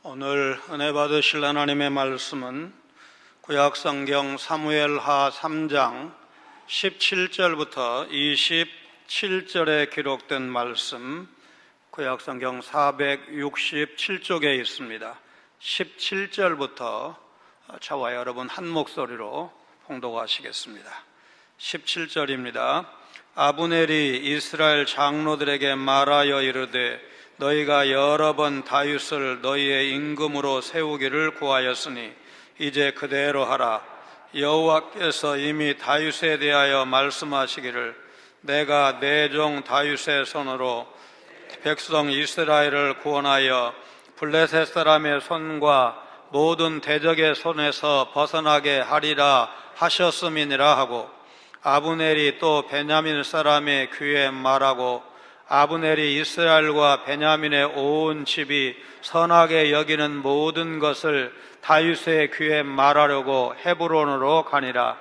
오늘 은혜 받으실 하나님의 말씀은 구약성경 사무엘하 3장 17절부터 27절에 기록된 말씀, 구약성경 467쪽에 있습니다. 17절부터 저와 여러분 한 목소리로 봉독하시겠습니다. 17절입니다. 아브넬이 이스라엘 장로들에게 말하여 이르되 너희가 여러 번 다윗을 너희의 임금으로 세우기를 구하였으니 이제 그대로 하라. 여호와께서 이미 다윗에 대하여 말씀하시기를 내가 내 종 다윗의 손으로 백성 이스라엘을 구원하여 블레셋 사람의 손과 모든 대적의 손에서 벗어나게 하리라 하셨음이니라 하고, 아브넬이 또 베냐민 사람의 귀에 말하고, 아브넬이 이스라엘과 베냐민의 온 집이 선하게 여기는 모든 것을 다윗의 귀에 말하려고 헤브론으로 가니라.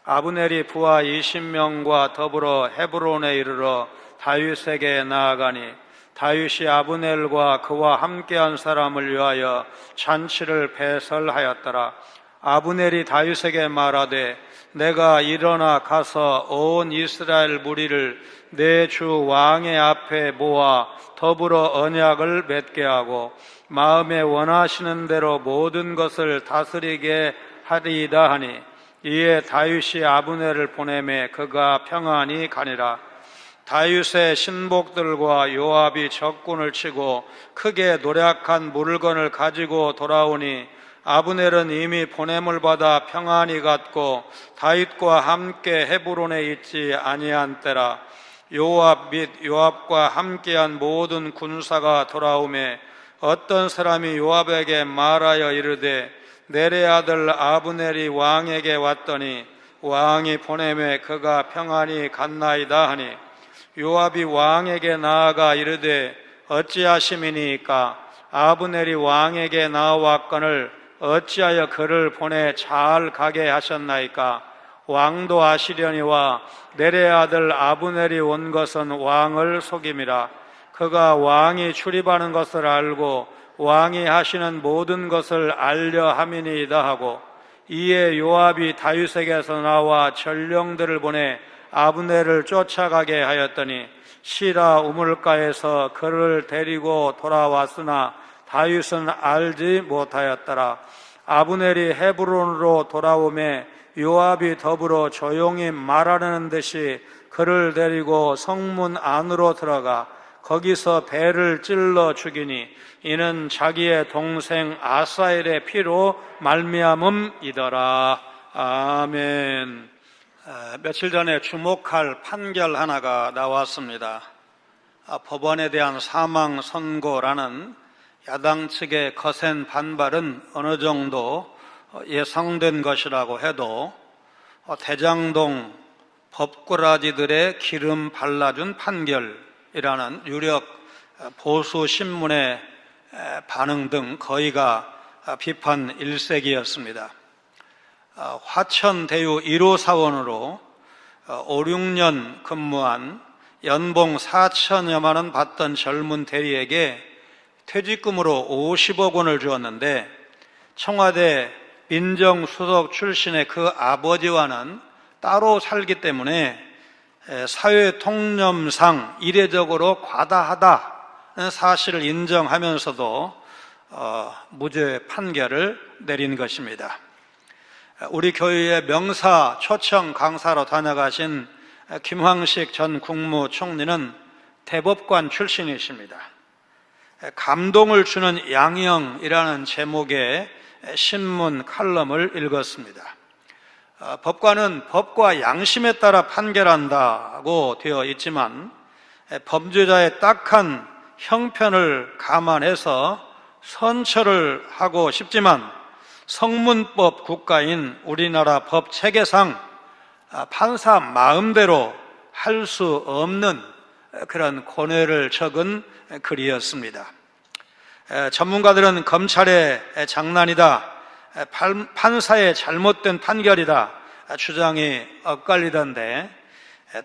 아브넬이 부하 20명과 더불어 헤브론에 이르러 다윗에게 나아가니, 다윗이 아브넬과 그와 함께한 사람을 위하여 잔치를 배설하였더라. 아브넬이 다윗에게 말하되 내가 일어나 가서 온 이스라엘 무리를 내 주 왕의 앞에 모아 더불어 언약을 맺게 하고 마음에 원하시는 대로 모든 것을 다스리게 하리이다 하니, 이에 다윗이 아브넬을 보내매 그가 평안히 가니라. 다윗의 신복들과 요압이 적군을 치고 크게 노력한 물건을 가지고 돌아오니, 아브넬은 이미 보냄을 받아 평안히 갔고 다윗과 함께 헤브론에 있지 아니한 때라. 요압 및 요압과 함께한 모든 군사가 돌아오매 어떤 사람이 요압에게 말하여 이르되 넬의 아들 아브넬이 왕에게 왔더니 왕이 보내매 그가 평안히 갔나이다 하니, 요압이 왕에게 나아가 이르되 어찌하심이니까? 아브넬이 왕에게 나아왔거늘 어찌하여 그를 보내 잘 가게 하셨나이까? 왕도 아시려니와 넬의 아들 아브넬이 온 것은 왕을 속임이라. 그가 왕이 출입하는 것을 알고 왕이 하시는 모든 것을 알려 함이니이다 하고, 이에 요압이 다윗에게서 나와 전령들을 보내 아브넬을 쫓아가게 하였더니 시라 우물가에서 그를 데리고 돌아왔으나 다윗은 알지 못하였더라. 아브넬이 헤브론으로 돌아오매 요압이 더불어 조용히 말하려는 듯이 그를 데리고 성문 안으로 들어가 거기서 배를 찔러 죽이니, 이는 자기의 동생 아사엘의 피로 말미암음이더라. 아멘. 며칠 전에 주목할 판결 하나가 나왔습니다. 법원에 대한 사망 선고라는 야당 측의 거센 반발은 어느 정도 예상된 것이라고 해도 대장동 법꾸라지들의 기름 발라준 판결이라는 유력 보수 신문의 반응 등 거의가 비판 일색이었습니다. 화천대유 1호 사원으로 5, 6년 근무한 연봉 4천여만 원 받던 젊은 대리에게 퇴직금으로 50억 원을 주었는데, 청와대 민정수석 출신의 그 아버지와는 따로 살기 때문에 사회통념상 이례적으로 과다하다는 사실을 인정하면서도 무죄 판결을 내린 것입니다. 우리 교회의 명사 초청 강사로 다녀가신 김황식 전 국무총리는 대법관 출신이십니다. 감동을 주는 양형이라는 제목의 신문 칼럼을 읽었습니다. 법관은 법과 양심에 따라 판결한다고 되어 있지만 범죄자의 딱한 형편을 감안해서 선처를 하고 싶지만 성문법 국가인 우리나라 법 체계상 판사 마음대로 할 수 없는 그런 고뇌를 적은 글이었습니다. 전문가들은 검찰의 장난이다, 판사의 잘못된 판결이다 주장이 엇갈리던데,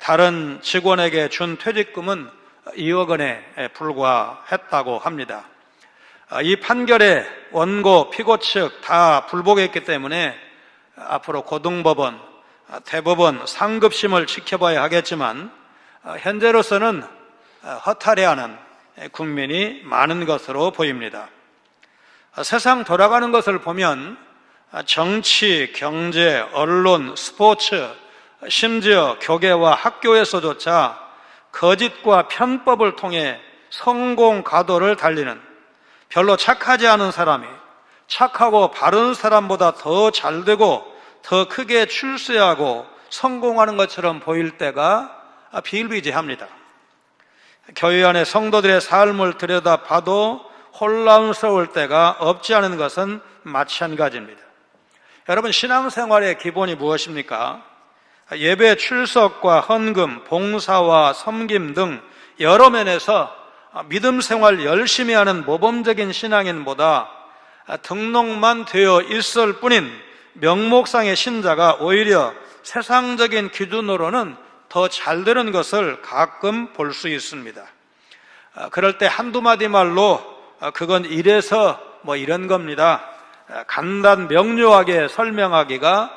다른 직원에게 준 퇴직금은 2억 원에 불과했다고 합니다. 이 판결에 원고, 피고 측 다 불복했기 때문에 앞으로 고등법원, 대법원, 상급심을 지켜봐야 하겠지만 현재로서는 허탈해하는 국민이 많은 것으로 보입니다. 세상 돌아가는 것을 보면 정치, 경제, 언론, 스포츠, 심지어 교계와 학교에서조차 거짓과 편법을 통해 성공 가도를 달리는, 별로 착하지 않은 사람이 착하고 바른 사람보다 더 잘되고 더 크게 출세하고 성공하는 것처럼 보일 때가 비일비재합니다. 교회 안의 성도들의 삶을 들여다봐도 혼란스러울 때가 없지 않은 것은 마찬가지입니다. 여러분, 신앙생활의 기본이 무엇입니까? 예배 출석과 헌금, 봉사와 섬김 등 여러 면에서 믿음 생활 열심히 하는 모범적인 신앙인보다 등록만 되어 있을 뿐인 명목상의 신자가 오히려 세상적인 기준으로는 더 잘되는 것을 가끔 볼 수 있습니다. 그럴 때 한두 마디 말로 그건 이래서 뭐 이런 겁니다, 간단 명료하게 설명하기가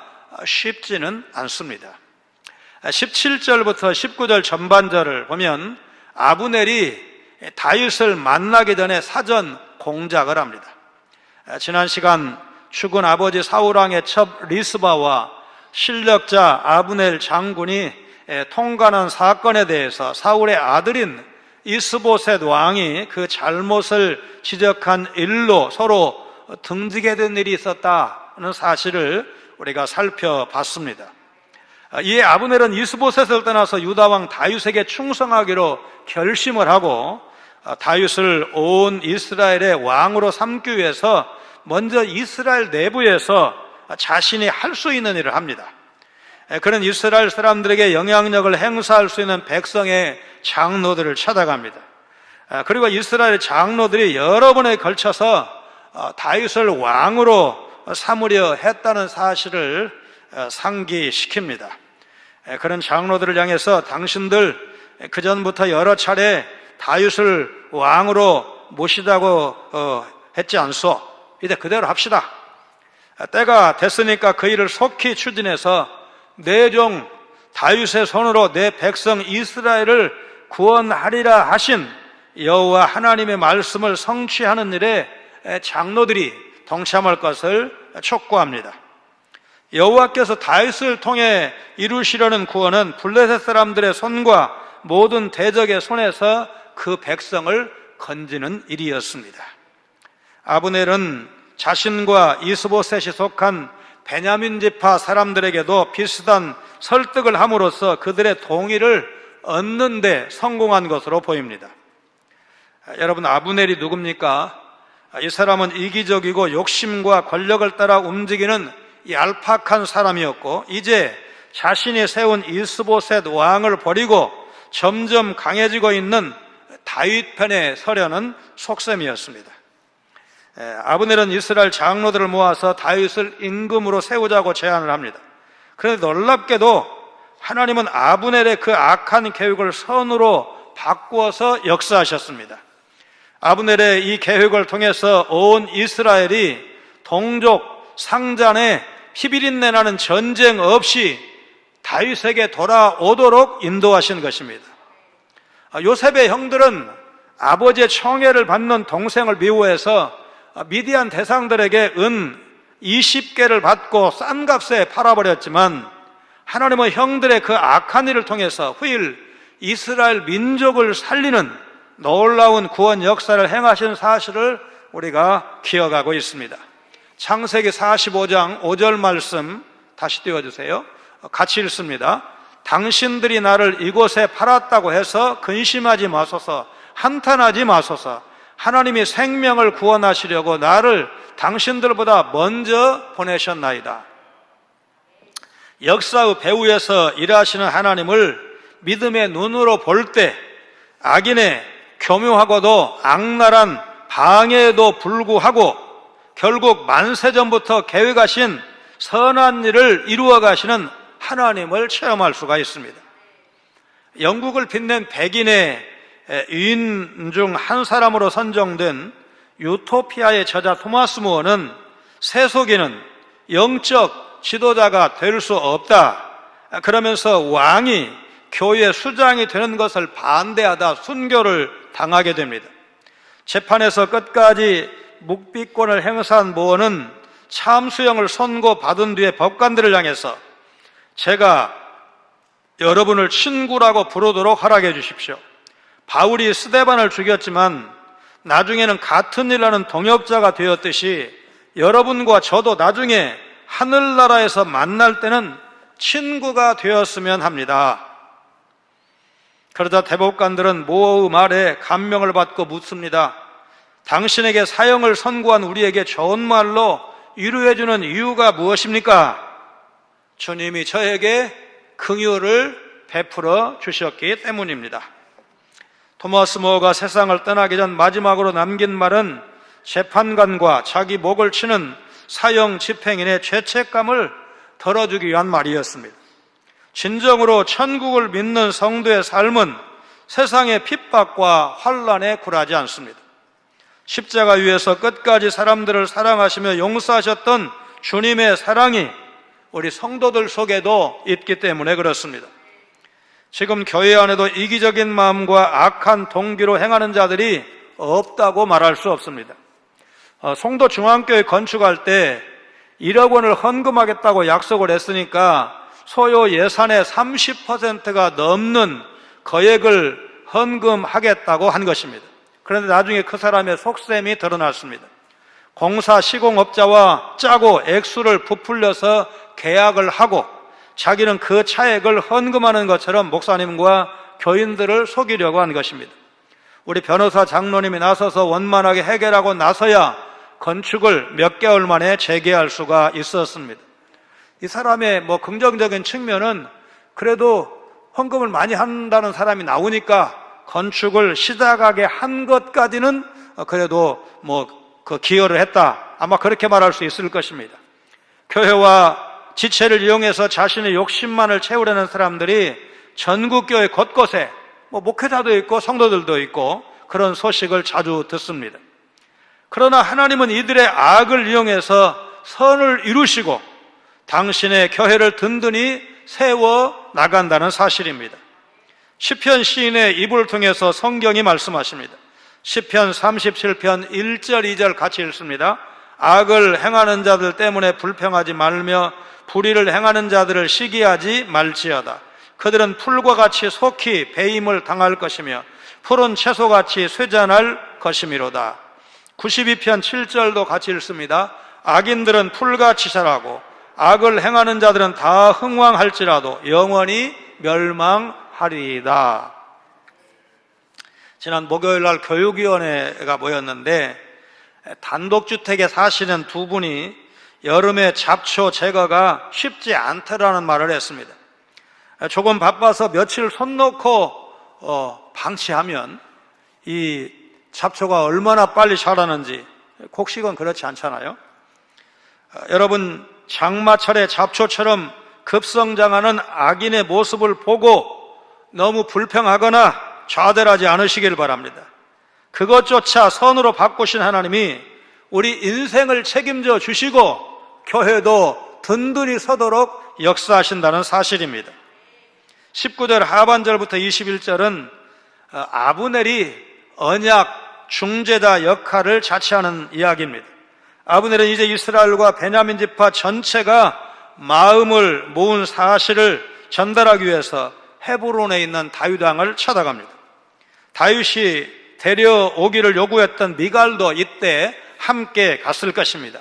쉽지는 않습니다. 17절부터 19절 전반절을 보면 아브넬이 다윗을 만나기 전에 사전 공작을 합니다. 지난 시간 죽은 아버지 사울왕의 첩 리스바와 실력자 아브넬 장군이 통관한 사건에 대해서 사울의 아들인 이스보셋 왕이 그 잘못을 지적한 일로 서로 등지게 된 일이 있었다는 사실을 우리가 살펴봤습니다. 이에 아브넬은 이스보셋을 떠나서 유다왕 다윗에게 충성하기로 결심을 하고 다윗을 온 이스라엘의 왕으로 삼기 위해서 먼저 이스라엘 내부에서 자신이 할 수 있는 일을 합니다. 그는 이스라엘 사람들에게 영향력을 행사할 수 있는 백성의 장로들을 찾아갑니다. 그리고 이스라엘 장로들이 여러 번에 걸쳐서 다윗을 왕으로 삼으려 했다는 사실을 상기시킵니다. 그런 장로들을 향해서 당신들 그전부터 여러 차례 다윗을 왕으로 모시자고 했지 않소? 이제 그대로 합시다. 때가 됐으니까 그 일을 속히 추진해서 내 종 다윗의 손으로 내 백성 이스라엘을 구원하리라 하신 여호와 하나님의 말씀을 성취하는 일에 장로들이 동참할 것을 촉구합니다. 여호와께서 다윗을 통해 이루시려는 구원은 블레셋 사람들의 손과 모든 대적의 손에서 그 백성을 건지는 일이었습니다. 아브넬은 자신과 이스보셋이 속한 베냐민 지파 사람들에게도 비슷한 설득을 함으로써 그들의 동의를 얻는 데 성공한 것으로 보입니다. 여러분, 아브넬이 누굽니까? 이 사람은 이기적이고 욕심과 권력을 따라 움직이는 얄팍한 사람이었고, 이제 자신이 세운 이스보셋 왕을 버리고 점점 강해지고 있는 다윗 편에 서려는 속셈이었습니다. 아브넬은 이스라엘 장로들을 모아서 다윗을 임금으로 세우자고 제안을 합니다. 그런데 놀랍게도 하나님은 아브넬의 그 악한 계획을 선으로 바꾸어서 역사하셨습니다. 아브넬의 이 계획을 통해서 온 이스라엘이 동족 상잔의 피비린내 나는 전쟁 없이 다윗에게 돌아오도록 인도하신 것입니다. 요셉의 형들은 아버지의 청애를 받는 동생을 미워해서 미디안 대상들에게 은 20개를 받고 싼 값에 팔아버렸지만, 하나님은 형들의 그 악한 일을 통해서 후일 이스라엘 민족을 살리는 놀라운 구원 역사를 행하신 사실을 우리가 기억하고 있습니다. 창세기 45장 5절 말씀 다시 띄워주세요. 같이 읽습니다. 당신들이 나를 이곳에 팔았다고 해서 근심하지 마소서, 한탄하지 마소서. 하나님이 생명을 구원하시려고 나를 당신들보다 먼저 보내셨나이다. 역사의 배후에서 일하시는 하나님을 믿음의 눈으로 볼 때 악인의 교묘하고도 악랄한 방해에도 불구하고 결국 만세전부터 계획하신 선한 일을 이루어 가시는 하나님을 체험할 수가 있습니다. 영국을 빛낸 백인의 유인 중 한 사람으로 선정된 유토피아의 저자 토마스 무어는 세속인은 영적 지도자가 될 수 없다, 그러면서 왕이 교회 수장이 되는 것을 반대하다 순교를 당하게 됩니다. 재판에서 끝까지 묵비권을 행사한 무어는 참수형을 선고받은 뒤에 법관들을 향해서 제가 여러분을 친구라고 부르도록 허락해 주십시오. 바울이 스데반을 죽였지만 나중에는 같은 일 하는 동역자가 되었듯이 여러분과 저도 나중에 하늘나라에서 만날 때는 친구가 되었으면 합니다. 그러자 대법관들은 모어의 말에 감명을 받고 묻습니다. 당신에게 사형을 선고한 우리에게 좋은 말로 위로해주는 이유가 무엇입니까? 주님이 저에게 긍휼을 베풀어 주셨기 때문입니다. 토마스 모어가 세상을 떠나기 전 마지막으로 남긴 말은 재판관과 자기 목을 치는 사형 집행인의 죄책감을 덜어주기 위한 말이었습니다. 진정으로 천국을 믿는 성도의 삶은 세상의 핍박과 환난에 굴하지 않습니다. 십자가 위에서 끝까지 사람들을 사랑하시며 용서하셨던 주님의 사랑이 우리 성도들 속에도 있기 때문에 그렇습니다. 지금 교회 안에도 이기적인 마음과 악한 동기로 행하는 자들이 없다고 말할 수 없습니다. 송도 중앙교회 건축할 때 1억 원을 헌금하겠다고 약속을 했으니까 소요 예산의 30%가 넘는 거액을 헌금하겠다고 한 것입니다. 그런데 나중에 그 사람의 속셈이 드러났습니다. 공사 시공업자와 짜고 액수를 부풀려서 계약을 하고 자기는 그 차액을 헌금하는 것처럼 목사님과 교인들을 속이려고 한 것입니다. 우리 변호사 장로님이 나서서 원만하게 해결하고 나서야 건축을 몇 개월 만에 재개할 수가 있었습니다. 이 사람의 긍정적인 측면은 그래도 헌금을 많이 한다는 사람이 나오니까 건축을 시작하게 한 것까지는 그래도 그 기여를 했다, 아마 그렇게 말할 수 있을 것입니다. 교회와 지체를 이용해서 자신의 욕심만을 채우려는 사람들이 전국교회 곳곳에 목회자도 있고 성도들도 있고 그런 소식을 자주 듣습니다. 그러나 하나님은 이들의 악을 이용해서 선을 이루시고 당신의 교회를 든든히 세워 나간다는 사실입니다. 시편 시인의 입을 통해서 성경이 말씀하십니다. 시편 37편 1절 2절 같이 읽습니다. 악을 행하는 자들 때문에 불평하지 말며 불의를 행하는 자들을 시기하지 말지어다. 그들은 풀과 같이 속히 배임을 당할 것이며 푸른 채소같이 쇠잔할 것이미로다. 92편 7절도 같이 읽습니다. 악인들은 풀같이 자라고 악을 행하는 자들은 다 흥왕할지라도 영원히 멸망하리이다. 지난 목요일 날 교육위원회가 모였는데 단독주택에 사시는 두 분이 여름에 잡초 제거가 쉽지 않다라는 말을 했습니다. 조금 바빠서 며칠 손 놓고 방치하면 이 잡초가 얼마나 빨리 자라는지, 곡식은 그렇지 않잖아요. 여러분, 장마철의 잡초처럼 급성장하는 악인의 모습을 보고 너무 불평하거나 좌절하지 않으시길 바랍니다. 그것조차 선으로 바꾸신 하나님이 우리 인생을 책임져 주시고 교회도 든든히 서도록 역사하신다는 사실입니다. 19절 하반절부터 21절은 아브넬이 언약 중재자 역할을 자처하는 이야기입니다. 아브넬은 이제 이스라엘과 베냐민 지파 전체가 마음을 모은 사실을 전달하기 위해서 헤브론에 있는 다윗 왕을 찾아갑니다. 다윗이 데려오기를 요구했던 미갈도 이때 함께 갔을 것입니다.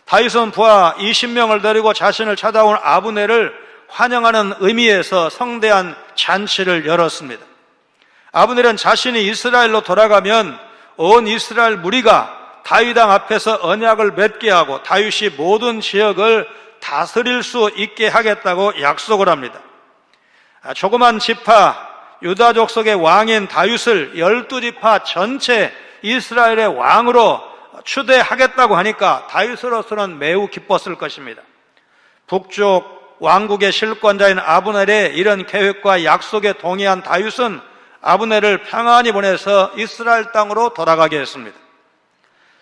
다윗은 부하 20명을 데리고 자신을 찾아온 아브넬을 환영하는 의미에서 성대한 잔치를 열었습니다. 아브넬은 자신이 이스라엘로 돌아가면 온 이스라엘 무리가 다윗 왕 앞에서 언약을 맺게 하고 다윗이 모든 지역을 다스릴 수 있게 하겠다고 약속을 합니다. 조그만 지파 유다 족속의 왕인 다윗을 12지파 전체 이스라엘의 왕으로 추대하겠다고 하니까 다윗으로서는 매우 기뻤을 것입니다. 북쪽 왕국의 실권자인 아브넬의 이런 계획과 약속에 동의한 다윗은 아브넬을 평안히 보내서 이스라엘 땅으로 돌아가게 했습니다.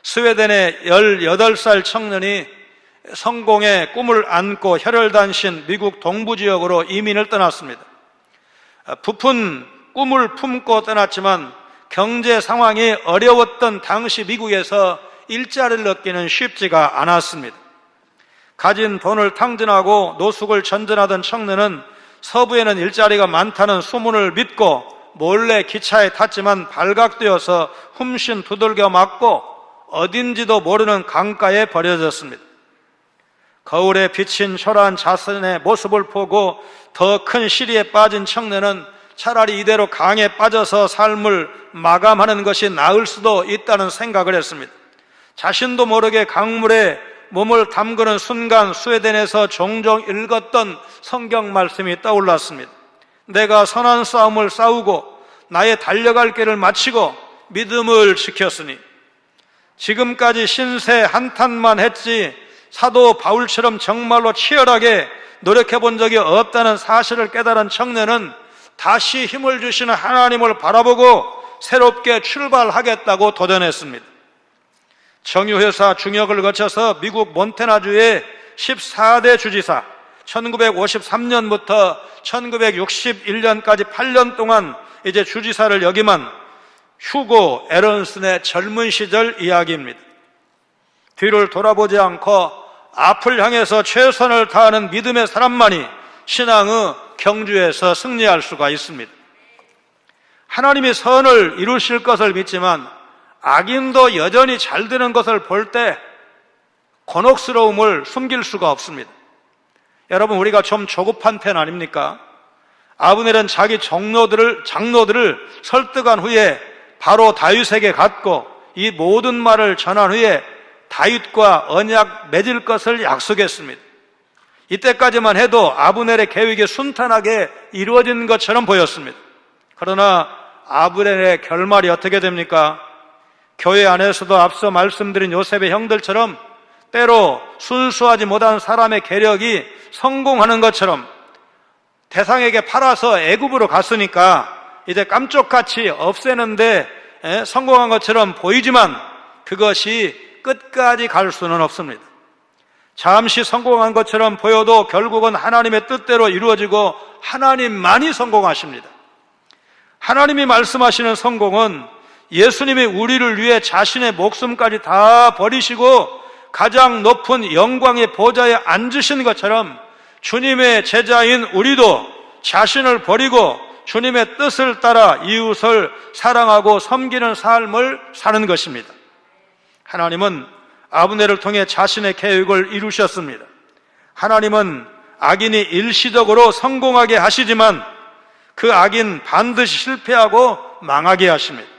스웨덴의 18살 청년이 성공의 꿈을 안고 혈혈단신 미국 동부 지역으로 이민을 떠났습니다. 부푼 꿈을 품고 떠났지만 경제 상황이 어려웠던 당시 미국에서 일자리를 얻기는 쉽지가 않았습니다. 가진 돈을 탕진하고 노숙을 전전하던 청년은 서부에는 일자리가 많다는 소문을 믿고 몰래 기차에 탔지만 발각되어서 훔신 두들겨 맞고 어딘지도 모르는 강가에 버려졌습니다. 거울에 비친 초라한 자신의 모습을 보고 더 큰 시리에 빠진 청년은 차라리 이대로 강에 빠져서 삶을 마감하는 것이 나을 수도 있다는 생각을 했습니다. 자신도 모르게 강물에 몸을 담그는 순간 스웨덴에서 종종 읽었던 성경 말씀이 떠올랐습니다. 내가 선한 싸움을 싸우고 나의 달려갈 길을 마치고 믿음을 지켰으니 지금까지 신세 한탄만 했지 사도 바울처럼 정말로 치열하게 노력해 본 적이 없다는 사실을 깨달은 청년은 다시 힘을 주시는 하나님을 바라보고 새롭게 출발하겠다고 도전했습니다. 정유회사 중역을 거쳐서 미국 몬태나주의 14대 주지사, 1953년부터 1961년까지 8년 동안 이제 주지사를 역임한 휴고 에런슨의 젊은 시절 이야기입니다. 뒤를 돌아보지 않고 앞을 향해서 최선을 다하는 믿음의 사람만이 신앙의 경주에서 승리할 수가 있습니다. 하나님이 선을 이루실 것을 믿지만 악인도 여전히 잘 되는 것을 볼 때 곤혹스러움을 숨길 수가 없습니다. 여러분, 우리가 좀 조급한 편 아닙니까? 아브넬은 자기 장로들을 설득한 후에 바로 다윗에게 갔고 이 모든 말을 전한 후에 다윗과 언약 맺을 것을 약속했습니다. 이때까지만 해도 아브넬의 계획이 순탄하게 이루어진 것처럼 보였습니다. 그러나 아브넬의 결말이 어떻게 됩니까? 교회 안에서도 앞서 말씀드린 요셉의 형들처럼 때로 순수하지 못한 사람의 계력이 성공하는 것처럼 대상에게 팔아서 애굽으로 갔으니까 이제 깜짝같이 없애는데 성공한 것처럼 보이지만 그것이 끝까지 갈 수는 없습니다. 잠시 성공한 것처럼 보여도 결국은 하나님의 뜻대로 이루어지고 하나님만이 성공하십니다. 하나님이 말씀하시는 성공은 예수님이 우리를 위해 자신의 목숨까지 다 버리시고 가장 높은 영광의 보좌에 앉으신 것처럼 주님의 제자인 우리도 자신을 버리고 주님의 뜻을 따라 이웃을 사랑하고 섬기는 삶을 사는 것입니다. 하나님은 아브넬을 통해 자신의 계획을 이루셨습니다. 하나님은 악인이 일시적으로 성공하게 하시지만 그 악인 반드시 실패하고 망하게 하십니다.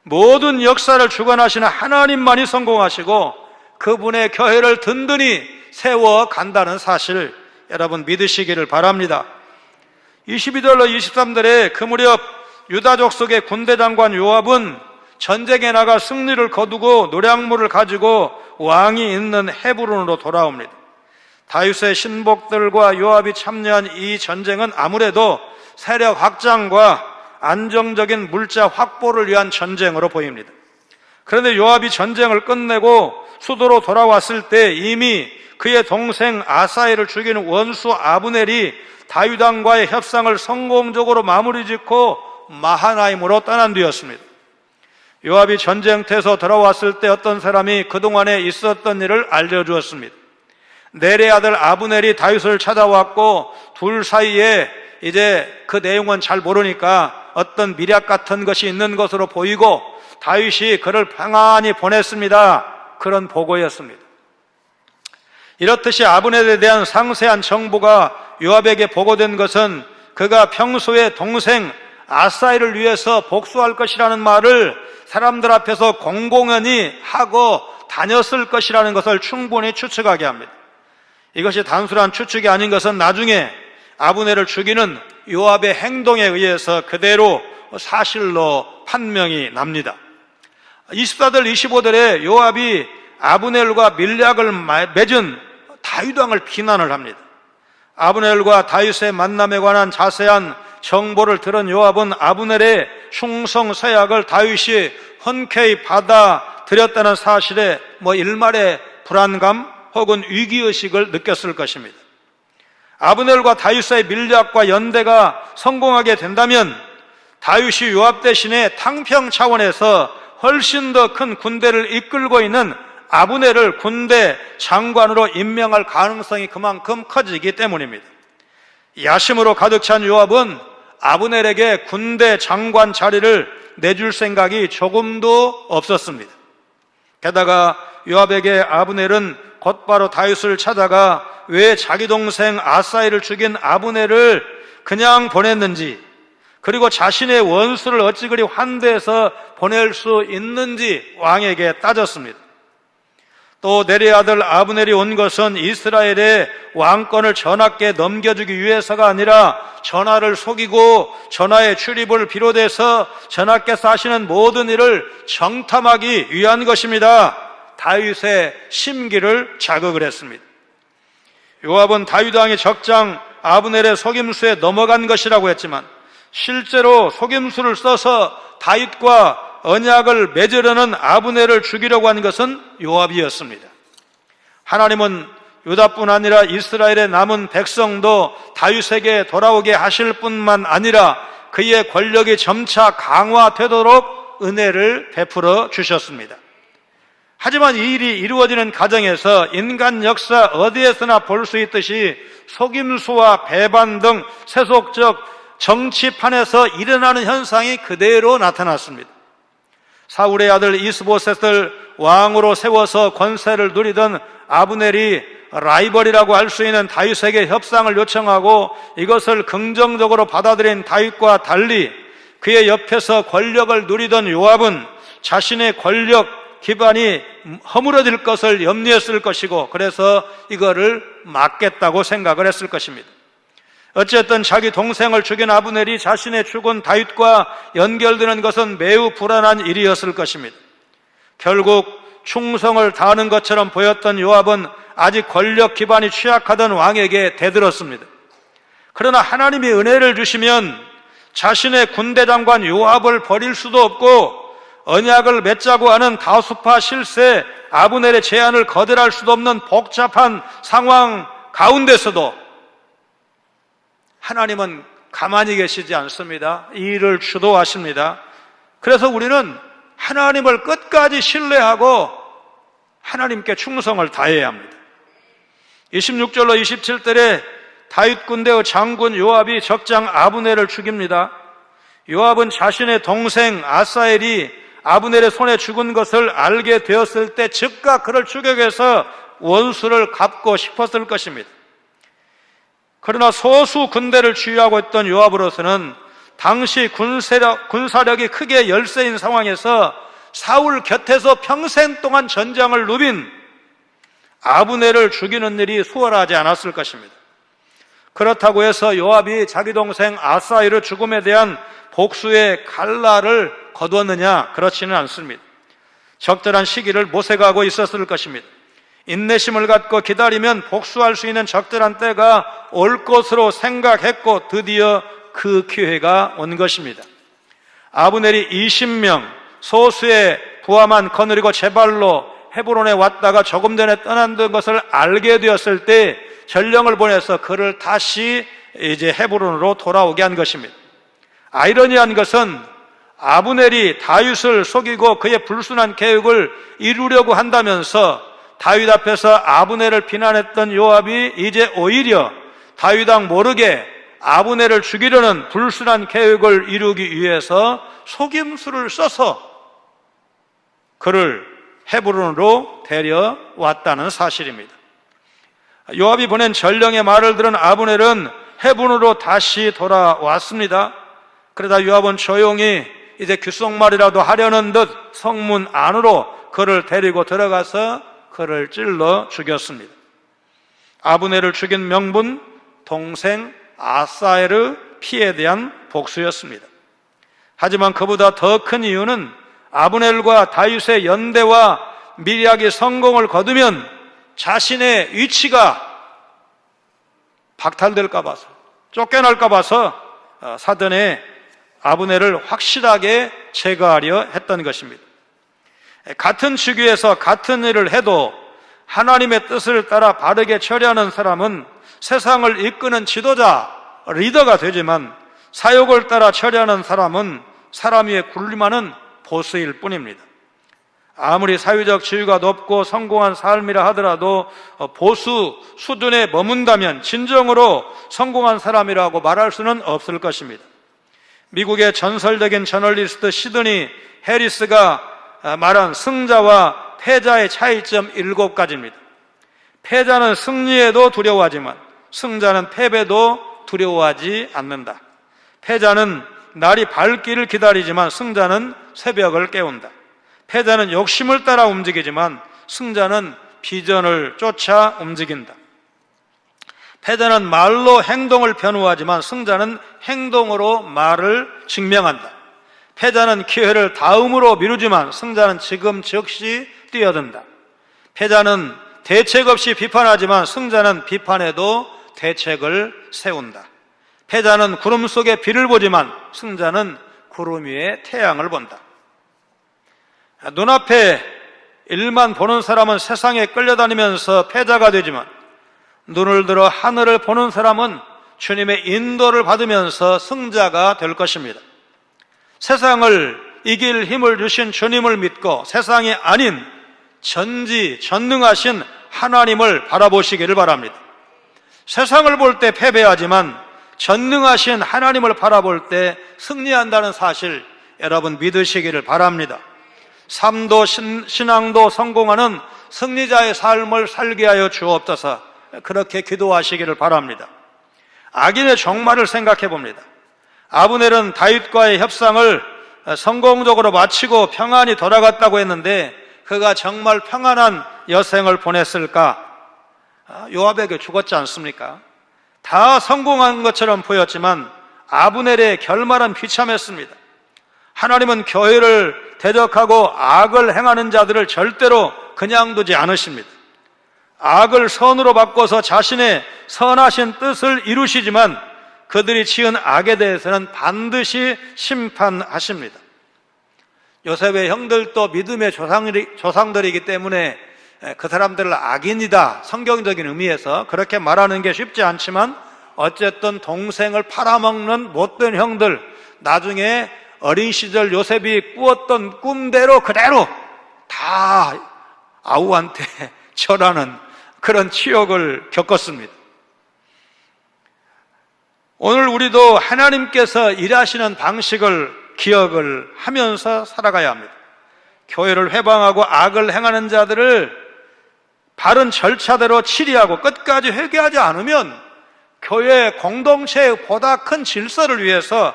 모든 역사를 주관하시는 하나님만이 성공하시고 그분의 교회를 든든히 세워 간다는 사실 여러분 믿으시기를 바랍니다. 22절로 23절에 그 무렵 유다족 속의 군대 장관 요압은 전쟁에 나가 승리를 거두고 노량물을 가지고 왕이 있는 헤브론으로 돌아옵니다. 다윗의 신복들과 요압이 참여한 이 전쟁은 아무래도 세력 확장과 안정적인 물자 확보를 위한 전쟁으로 보입니다. 그런데 요압이 전쟁을 끝내고 수도로 돌아왔을 때 이미 그의 동생 아사엘을 죽이는 원수 아브넬이 다윗 왕과의 협상을 성공적으로 마무리 짓고 마하나임으로 떠난 뒤였습니다. 요압이 전쟁터에서 돌아왔을 때 어떤 사람이 그동안에 있었던 일을 알려주었습니다. 넬의 아들 아브넬이 다윗을 찾아왔고 둘 사이에 이제 그 내용은 잘 모르니까 어떤 미략 같은 것이 있는 것으로 보이고 다윗이 그를 평안히 보냈습니다. 그런 보고였습니다. 이렇듯이 아브넬에 대한 상세한 정보가 요압에게 보고된 것은 그가 평소에 동생 아사엘을 위해서 복수할 것이라는 말을 사람들 앞에서 공공연히 하고 다녔을 것이라는 것을 충분히 추측하게 합니다. 이것이 단순한 추측이 아닌 것은 나중에 아브넬을 죽이는 요압의 행동에 의해서 그대로 사실로 판명이 납니다. 24절 25절에 요압이 아브넬과 밀약을 맺은 다윗 왕을 비난을 합니다. 아브넬과 다윗의 만남에 관한 자세한 정보를 들은 요압은 아브넬의 충성 서약을 다윗이 흔쾌히 받아 드렸다는 사실에 일말의 불안감 혹은 위기의식을 느꼈을 것입니다. 아브넬과 다윗의 밀략과 연대가 성공하게 된다면 다윗이 요압 대신에 탕평 차원에서 훨씬 더 큰 군대를 이끌고 있는 아브넬을 군대 장관으로 임명할 가능성이 그만큼 커지기 때문입니다. 야심으로 가득 찬 요압은 아브넬에게 군대 장관 자리를 내줄 생각이 조금도 없었습니다. 게다가 요압에게 아브넬은 곧바로 다윗을 찾아가 왜 자기 동생 아사엘을 죽인 아브넬을 그냥 보냈는지, 그리고 자신의 원수를 어찌 그리 환대해서 보낼 수 있는지 왕에게 따졌습니다. 또 내리 아들 아브넬이 온 것은 이스라엘의 왕권을 전하께 넘겨주기 위해서가 아니라 전하를 속이고 전하의 출입을 비롯해서 전하께서 하시는 모든 일을 정탐하기 위한 것입니다. 다윗의 심기를 자극을 했습니다. 요압은 다윗 왕이 적장 아브넬의 속임수에 넘어간 것이라고 했지만 실제로 속임수를 써서 다윗과 언약을 맺으려는 아브넬을 죽이려고 한 것은 요압이었습니다. 하나님은 유다뿐 아니라 이스라엘의 남은 백성도 다윗에게 돌아오게 하실 뿐만 아니라 그의 권력이 점차 강화되도록 은혜를 베풀어 주셨습니다. 하지만 이 일이 이루어지는 과정에서 인간 역사 어디에서나 볼 수 있듯이 속임수와 배반 등 세속적 정치판에서 일어나는 현상이 그대로 나타났습니다. 사울의 아들 이스보셋을 왕으로 세워서 권세를 누리던 아브넬이 라이벌이라고 할 수 있는 다윗에게 협상을 요청하고 이것을 긍정적으로 받아들인 다윗과 달리 그의 옆에서 권력을 누리던 요압은 자신의 권력 기반이 허물어질 것을 염려했을 것이고 그래서 이거를 막겠다고 생각을 했을 것입니다. 어쨌든 자기 동생을 죽인 아브넬이 자신의 죽은 다윗과 연결되는 것은 매우 불안한 일이었을 것입니다. 결국 충성을 다하는 것처럼 보였던 요압은 아직 권력 기반이 취약하던 왕에게 대들었습니다. 그러나 하나님이 은혜를 주시면 자신의 군대 장관 요압을 버릴 수도 없고 언약을 맺자고 하는 다수파 실세 아브넬의 제안을 거절할 수도 없는 복잡한 상황 가운데서도 하나님은 가만히 계시지 않습니다. 이 일을 주도하십니다. 그래서 우리는 하나님을 끝까지 신뢰하고 하나님께 충성을 다해야 합니다. 26절로 27절에 다윗 군대의 장군 요압이 적장 아브넬을 죽입니다. 요압은 자신의 동생 아사엘이 아브넬의 손에 죽은 것을 알게 되었을 때 즉각 그를 추격해서 원수를 갚고 싶었을 것입니다. 그러나 소수 군대를 지휘하고 있던 요압으로서는 당시 군사력이 크게 열세인 상황에서 사울 곁에서 평생 동안 전장을 누빈 아브넬을 죽이는 일이 수월하지 않았을 것입니다. 그렇다고 해서 요압이 자기 동생 아사엘의 죽음에 대한 복수의 칼날을 거두었느냐? 그렇지는 않습니다. 적절한 시기를 모색하고 있었을 것입니다. 인내심을 갖고 기다리면 복수할 수 있는 적절한 때가 올 것으로 생각했고 드디어 그 기회가 온 것입니다. 아브넬이 20명 소수의 부하만 거느리고 제발로 헤브론에 왔다가 조금 전에 떠난 것을 알게 되었을 때 전령을 보내서 그를 다시 이제 헤브론으로 돌아오게 한 것입니다. 아이러니한 것은 아브넬이 다윗을 속이고 그의 불순한 계획을 이루려고 한다면서 다윗 앞에서 아브넬을 비난했던 요압이 이제 오히려 다윗 왕 모르게 아브넬을 죽이려는 불순한 계획을 이루기 위해서 속임수를 써서 그를 헤브론으로 데려왔다는 사실입니다. 요압이 보낸 전령의 말을 들은 아브넬은 헤브론으로 다시 돌아왔습니다. 그러다 요압은 조용히 이제 귓속말이라도 하려는 듯 성문 안으로 그를 데리고 들어가서 그를 찔러 죽였습니다. 아브넬을 죽인 명분, 동생 아사엘의 피에 대한 복수였습니다. 하지만 그보다 더 큰 이유는 아브넬과 다윗의 연대와 밀약이 성공을 거두면 자신의 위치가 박탈될까 봐서, 쫓겨날까 봐서 사전에 아브넬을 확실하게 제거하려 했던 것입니다. 같은 직위에서 같은 일을 해도 하나님의 뜻을 따라 바르게 처리하는 사람은 세상을 이끄는 지도자, 리더가 되지만 사욕을 따라 처리하는 사람은 사람 위에 군림하는 보스일 뿐입니다. 아무리 사회적 지위가 높고 성공한 삶이라 하더라도 보수 수준에 머문다면 진정으로 성공한 사람이라고 말할 수는 없을 것입니다. 미국의 전설적인 저널리스트 시드니 해리스가 말한 승자와 패자의 차이점 7가지입니다. 패자는 승리에도 두려워하지만 승자는 패배도 두려워하지 않는다. 패자는 날이 밝기를 기다리지만 승자는 새벽을 깨운다. 패자는 욕심을 따라 움직이지만 승자는 비전을 쫓아 움직인다. 패자는 말로 행동을 변호하지만 승자는 행동으로 말을 증명한다. 패자는 기회를 다음으로 미루지만 승자는 지금 즉시 뛰어든다. 패자는 대책 없이 비판하지만 승자는 비판에도 대책을 세운다. 패자는 구름 속에 비를 보지만 승자는 구름 위에 태양을 본다. 눈앞에 일만 보는 사람은 세상에 끌려다니면서 패자가 되지만 눈을 들어 하늘을 보는 사람은 주님의 인도를 받으면서 승자가 될 것입니다. 세상을 이길 힘을 주신 주님을 믿고 세상이 아닌 전지전능하신 하나님을 바라보시기를 바랍니다. 세상을 볼 때 패배하지만 전능하신 하나님을 바라볼 때 승리한다는 사실 여러분 믿으시기를 바랍니다. 삶도 신앙도 성공하는 승리자의 삶을 살게 하여 주옵소서. 그렇게 기도하시기를 바랍니다. 악인의 종말을 생각해 봅니다. 아브넬은 다윗과의 협상을 성공적으로 마치고 평안히 돌아갔다고 했는데 그가 정말 평안한 여생을 보냈을까? 요압에게 죽었지 않습니까? 다 성공한 것처럼 보였지만 아브넬의 결말은 비참했습니다. 하나님은 교회를 대적하고 악을 행하는 자들을 절대로 그냥 두지 않으십니다. 악을 선으로 바꿔서 자신의 선하신 뜻을 이루시지만 그들이 지은 악에 대해서는 반드시 심판하십니다. 요셉의 형들도 믿음의 조상들이기 때문에 그 사람들을 악인이다, 성경적인 의미에서 그렇게 말하는 게 쉽지 않지만 어쨌든 동생을 팔아먹는 못된 형들, 나중에 어린 시절 요셉이 꾸었던 꿈대로 그대로 다 아우한테 절하는 그런 치욕을 겪었습니다. 오늘 우리도 하나님께서 일하시는 방식을 기억을 하면서 살아가야 합니다. 교회를 회방하고 악을 행하는 자들을 바른 절차대로 치리하고 끝까지 회개하지 않으면 교회 공동체의 보다 큰 질서를 위해서,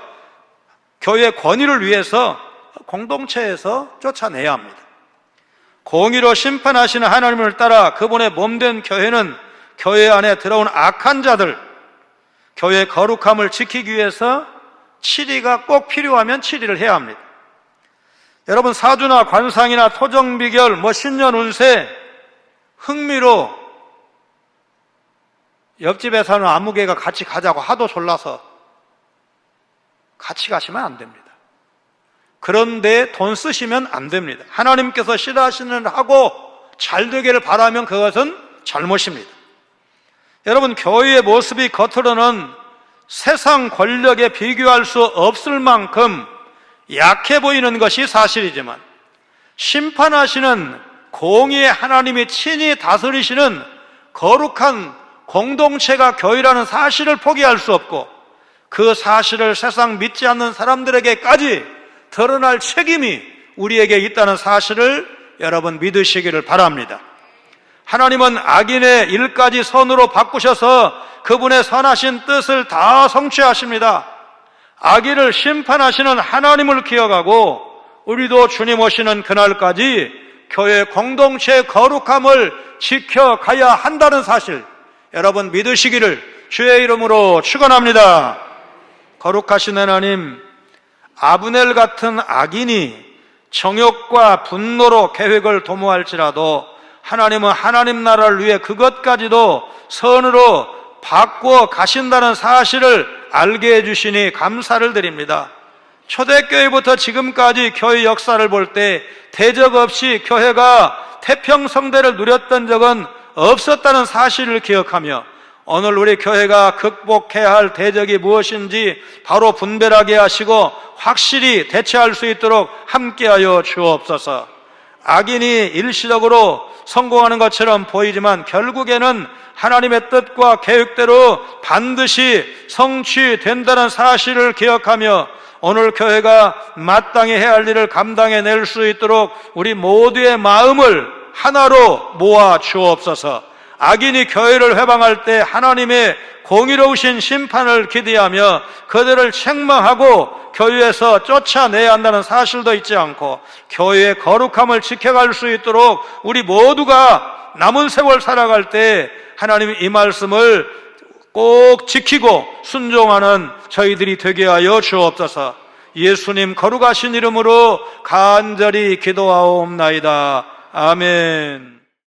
교회 권위를 위해서 공동체에서 쫓아내야 합니다. 공의로 심판하시는 하나님을 따라 그분의 몸된 교회는 교회 안에 들어온 악한 자들, 교회의 거룩함을 지키기 위해서 치리가 꼭 필요하면 치리를 해야 합니다. 여러분, 사주나 관상이나 토정비결, 신년 운세, 흥미로 옆집에 사는 아무개가 같이 가자고 하도 졸라서 같이 가시면 안 됩니다. 그런데 돈 쓰시면 안 됩니다. 하나님께서 싫어하시는 하고 잘 되기를 바라면 그것은 잘못입니다. 여러분, 교회의 모습이 겉으로는 세상 권력에 비교할 수 없을 만큼 약해 보이는 것이 사실이지만 심판하시는 공의의 하나님이 친히 다스리시는 거룩한 공동체가 교회라는 사실을 포기할 수 없고 그 사실을 세상 믿지 않는 사람들에게까지 드러날 책임이 우리에게 있다는 사실을 여러분 믿으시기를 바랍니다. 하나님은 악인의 일까지 선으로 바꾸셔서 그분의 선하신 뜻을 다 성취하십니다. 악인을 심판하시는 하나님을 기억하고 우리도 주님 오시는 그날까지 교회 공동체의 거룩함을 지켜가야 한다는 사실 여러분 믿으시기를 주의 이름으로 축원합니다. 거룩하신 하나님, 아브넬 같은 악인이 정욕과 분노로 계획을 도모할지라도 하나님은 하나님 나라를 위해 그것까지도 선으로 바꾸어 가신다는 사실을 알게 해주시니 감사를 드립니다. 초대교회부터 지금까지 교회 역사를 볼 때 대적 없이 교회가 태평성대를 누렸던 적은 없었다는 사실을 기억하며 오늘 우리 교회가 극복해야 할 대적이 무엇인지 바로 분별하게 하시고 확실히 대처할 수 있도록 함께하여 주옵소서. 악인이 일시적으로 성공하는 것처럼 보이지만 결국에는 하나님의 뜻과 계획대로 반드시 성취된다는 사실을 기억하며 오늘 교회가 마땅히 해야 할 일을 감당해낼 수 있도록 우리 모두의 마음을 하나로 모아 주옵소서. 악인이 교회를 회방할 때 하나님의 공의로우신 심판을 기대하며 그들을 책망하고 교회에서 쫓아내야 한다는 사실도 잊지 않고 교회의 거룩함을 지켜갈 수 있도록 우리 모두가 남은 세월 살아갈 때 하나님이 이 말씀을 꼭 지키고 순종하는 저희들이 되게 하여 주옵소서. 예수님 거룩하신 이름으로 간절히 기도하옵나이다. 아멘.